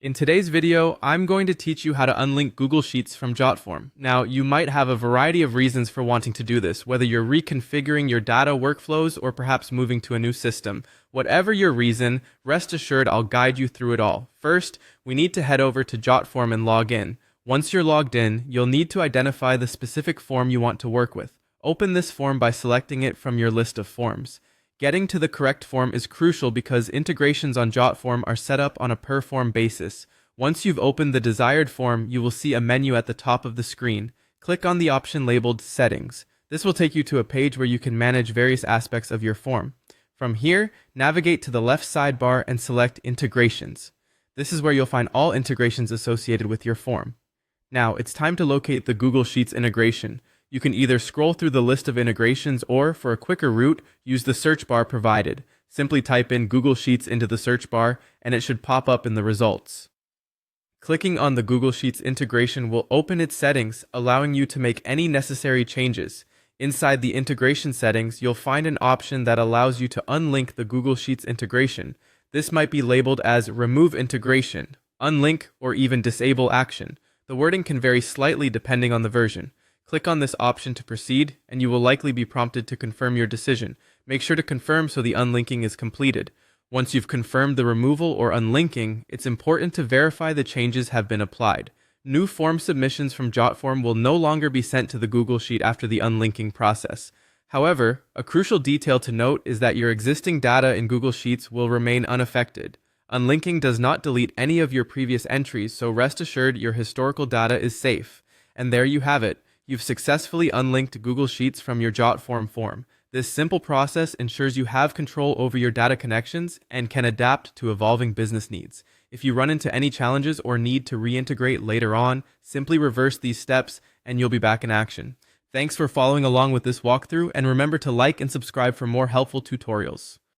In today's video, I'm going to teach you how to unlink Google Sheets from Jotform. Now, you might have a variety of reasons for wanting to do this, whether you're reconfiguring your data workflows or perhaps moving to a new system. Whatever your reason, rest assured I'll guide you through it all. First, we need to head over to Jotform and log in. Once you're logged in, you'll need to identify the specific form you want to work with. Open this form by selecting it from your list of forms. Getting to the correct form is crucial because integrations on Jotform are set up on a per form basis. Once you've opened the desired form, you will see a menu at the top of the screen. Click on the option labeled Settings. This will take you to a page where you can manage various aspects of your form. From here, navigate to the left sidebar and select Integrations. This is where you'll find all integrations associated with your form. Now, it's time to locate the Google Sheets integration. You can either scroll through the list of integrations or, for a quicker route, use the search bar provided. Simply type in Google Sheets into the search bar and it should pop up in the results. Clicking on the Google Sheets integration will open its settings, allowing you to make any necessary changes. Inside the integration settings, you'll find an option that allows you to unlink the Google Sheets integration. This might be labeled as Remove Integration, Unlink, or even Disable Action. The wording can vary slightly depending on the version. Click on this option to proceed, and you will likely be prompted to confirm your decision. Make sure to confirm so the unlinking is completed. Once you've confirmed the removal or unlinking, it's important to verify the changes have been applied. New form submissions from Jotform will no longer be sent to the Google Sheet after the unlinking process. However, a crucial detail to note is that your existing data in Google Sheets will remain unaffected. Unlinking does not delete any of your previous entries, so rest assured your historical data is safe. And there you have it. You've successfully unlinked Google Sheets from your Jotform form. This simple process ensures you have control over your data connections and can adapt to evolving business needs. If you run into any challenges or need to reintegrate later on, simply reverse these steps and you'll be back in action. Thanks for following along with this walkthrough, and remember to like and subscribe for more helpful tutorials.